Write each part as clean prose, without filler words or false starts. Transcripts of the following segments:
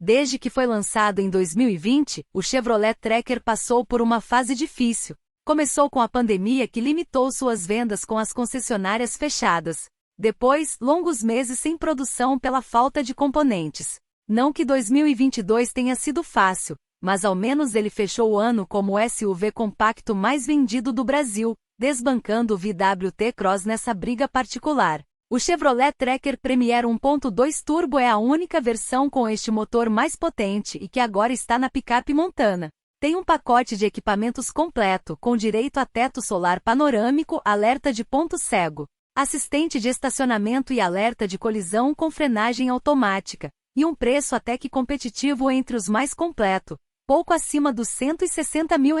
Desde que foi lançado em 2020, o Chevrolet Tracker passou por uma fase difícil. Começou com a pandemia que limitou suas vendas com as concessionárias fechadas. Depois, longos meses sem produção pela falta de componentes. Não que 2022 tenha sido fácil, mas ao menos ele fechou o ano como o SUV compacto mais vendido do Brasil, desbancando o VW T-Cross nessa briga particular. O Chevrolet Tracker Premier 1.2 Turbo é a única versão com este motor mais potente e que agora está na picape Montana. Tem um pacote de equipamentos completo, com direito a teto solar panorâmico, alerta de ponto cego, assistente de estacionamento e alerta de colisão com frenagem automática, e um preço até que competitivo entre os mais completo, pouco acima dos R$160 mil.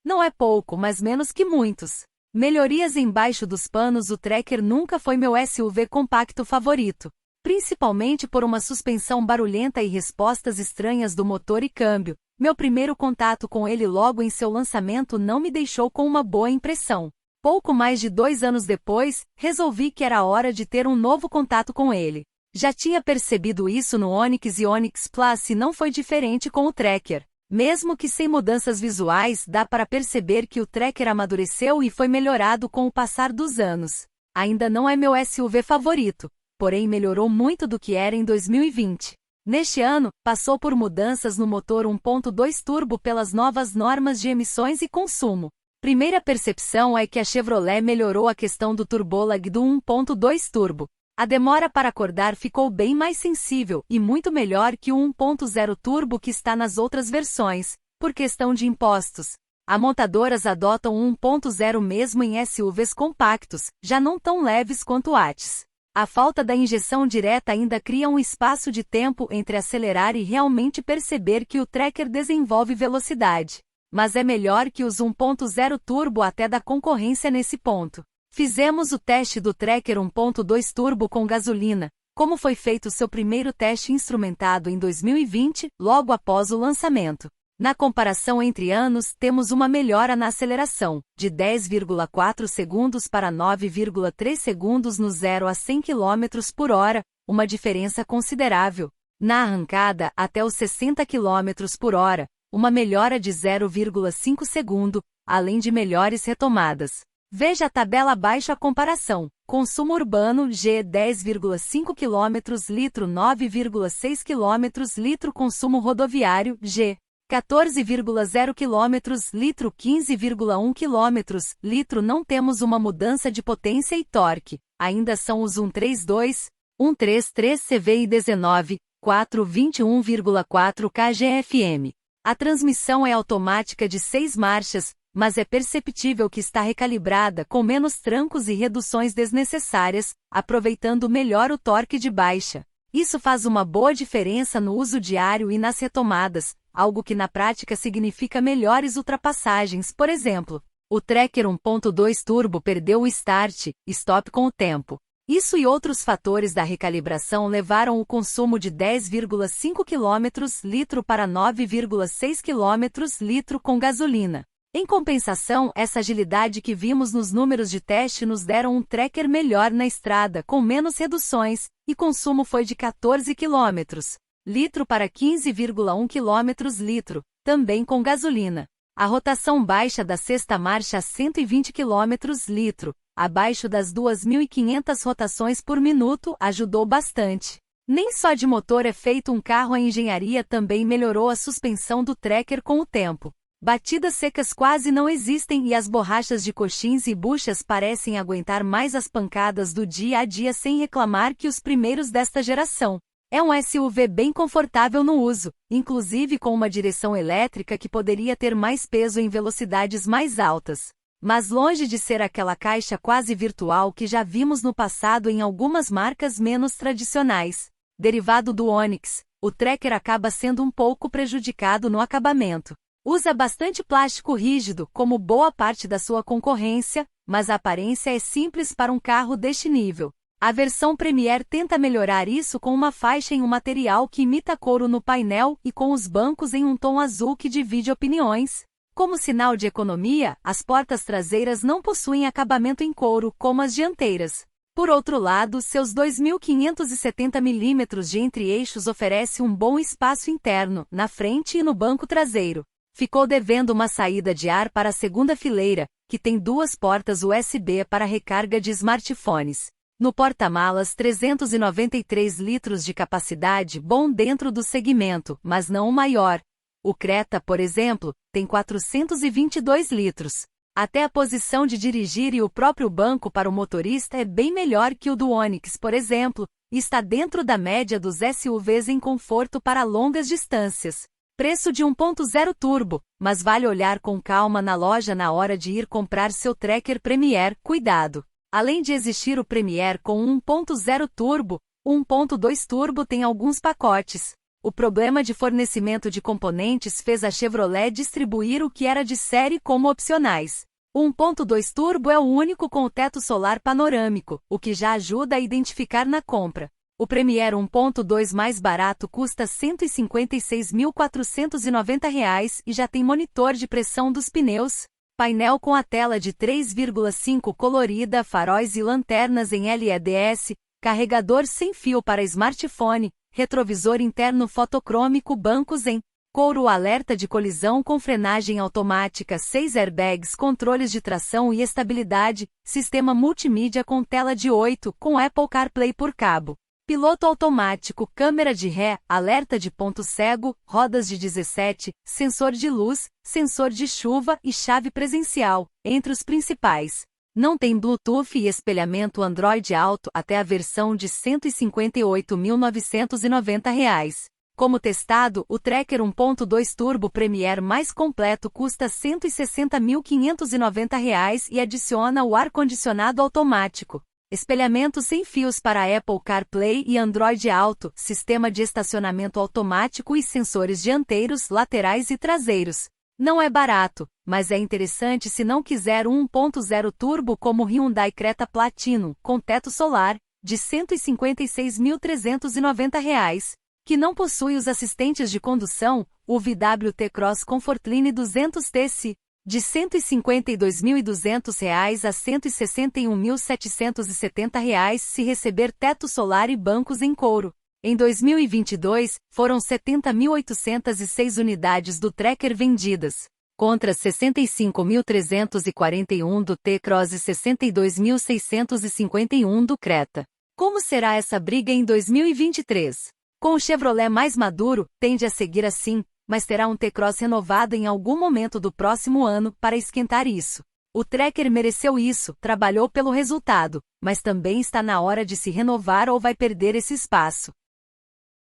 Não é pouco, mas menos que muitos. Melhorias embaixo dos panos. O Tracker nunca foi meu SUV compacto favorito, principalmente por uma suspensão barulhenta e respostas estranhas do motor e câmbio. Meu primeiro contato com ele logo em seu lançamento não me deixou com uma boa impressão. Pouco mais de 2 anos depois, resolvi que era hora de ter um novo contato com ele. Já tinha percebido isso no Onix e Onix Plus e não foi diferente com o Tracker. Mesmo que sem mudanças visuais, dá para perceber que o Tracker amadureceu e foi melhorado com o passar dos anos. Ainda não é meu SUV favorito, porém melhorou muito do que era em 2020. Neste ano, passou por mudanças no motor 1.2 turbo pelas novas normas de emissões e consumo. Primeira percepção é que a Chevrolet melhorou a questão do turbolag do 1.2 turbo. A demora para acordar ficou bem mais sensível e muito melhor que o 1.0 turbo que está nas outras versões, por questão de impostos. As montadoras adotam 1.0 mesmo em SUVs compactos, já não tão leves quanto Atis. A falta da injeção direta ainda cria um espaço de tempo entre acelerar e realmente perceber que o Tracker desenvolve velocidade. Mas é melhor que os 1.0 turbo até da concorrência nesse ponto. Fizemos o teste do Tracker 1.2 turbo com gasolina, como foi feito seu primeiro teste instrumentado em 2020, logo após o lançamento. Na comparação entre anos, temos uma melhora na aceleração, de 10,4 segundos para 9,3 segundos no 0 a 100 km por hora, uma diferença considerável. Na arrancada, até os 60 km por hora, uma melhora de 0,5 segundo, além de melhores retomadas. Veja a tabela abaixo a comparação. Consumo urbano G 10,5 km litro 9,6 km litro. Consumo rodoviário G 14,0 km litro 15,1 km litro. Não temos uma mudança de potência e torque. Ainda são os 132, 133 CV e 19, 421,4 kgfm. A transmissão é automática de 6 marchas, mas é perceptível que está recalibrada com menos trancos e reduções desnecessárias, aproveitando melhor o torque de baixa. Isso faz uma boa diferença no uso diário e nas retomadas, algo que na prática significa melhores ultrapassagens. Por exemplo, o Tracker 1.2 Turbo perdeu o start-stop com o tempo. Isso e outros fatores da recalibração levaram o consumo de 10,5 km litro para 9,6 km litro com gasolina. Em compensação, essa agilidade que vimos nos números de teste nos deram um Tracker melhor na estrada, com menos reduções, e consumo foi de 14 km litro para 15,1 km litro, também com gasolina. A rotação baixa da sexta marcha a 120 km litro, abaixo das 2.500 rotações por minuto, ajudou bastante. Nem só de motor é feito um carro, a engenharia também melhorou a suspensão do Tracker com o tempo. Batidas secas quase não existem e as borrachas de coxins e buchas parecem aguentar mais as pancadas do dia a dia sem reclamar que os primeiros desta geração. É um SUV bem confortável no uso, inclusive com uma direção elétrica que poderia ter mais peso em velocidades mais altas. Mas longe de ser aquela caixa quase virtual que já vimos no passado em algumas marcas menos tradicionais. Derivado do Onix, o Tracker acaba sendo um pouco prejudicado no acabamento. Usa bastante plástico rígido, como boa parte da sua concorrência, mas a aparência é simples para um carro deste nível. A versão Premier tenta melhorar isso com uma faixa em um material que imita couro no painel e com os bancos em um tom azul que divide opiniões. Como sinal de economia, as portas traseiras não possuem acabamento em couro como as dianteiras. Por outro lado, seus 2.570 mm de entre-eixos oferece um bom espaço interno, na frente e no banco traseiro. Ficou devendo uma saída de ar para a segunda fileira, que tem 2 portas USB para recarga de smartphones. No porta-malas 393 litros de capacidade, bom dentro do segmento, mas não o maior. O Creta, por exemplo, tem 422 litros. Até a posição de dirigir e o próprio banco para o motorista é bem melhor que o do Onix, por exemplo, e está dentro da média dos SUVs em conforto para longas distâncias. Preço de 1.0 turbo, mas vale olhar com calma na loja na hora de ir comprar seu Tracker Premier, cuidado. Além de existir o Premier com 1.0 turbo, o 1.2 turbo tem alguns pacotes. O problema de fornecimento de componentes fez a Chevrolet distribuir o que era de série como opcionais. O 1.2 turbo é o único com o teto solar panorâmico, o que já ajuda a identificar na compra. O Premier 1.2 mais barato custa R$ 156.490 e já tem monitor de pressão dos pneus, painel com a tela de 3,5 colorida, faróis e lanternas em LEDs, carregador sem fio para smartphone, retrovisor interno fotocrômico, bancos em couro, alerta de colisão com frenagem automática, 6 airbags, controles de tração e estabilidade, sistema multimídia com tela de 8, com Apple CarPlay por cabo. Piloto automático, câmera de ré, alerta de ponto cego, rodas de 17, sensor de luz, sensor de chuva e chave presencial, entre os principais. Não tem Bluetooth e espelhamento Android Auto até a versão de R$ 158.990. Como testado, o Tracker 1.2 Turbo Premier mais completo custa R$ 160.590 e adiciona o ar-condicionado automático. Espelhamento sem fios para Apple CarPlay e Android Auto, sistema de estacionamento automático e sensores dianteiros, laterais e traseiros. Não é barato, mas é interessante se não quiser um 1.0 turbo como o Hyundai Creta Platinum, com teto solar, de R$ 156.390, que não possui os assistentes de condução, o VW T-Cross Comfortline 200TC, de R$ 152.200 a R$ 161.770 se receber teto solar e bancos em couro. Em 2022, foram 70.806 unidades do Tracker vendidas, contra 65.341 do T-Cross e 62.651 do Creta. Como será essa briga em 2023? Com o Chevrolet mais maduro, tende a seguir assim, mas terá um T-Cross renovado em algum momento do próximo ano para esquentar isso. O Tracker mereceu isso, trabalhou pelo resultado, mas também está na hora de se renovar ou vai perder esse espaço.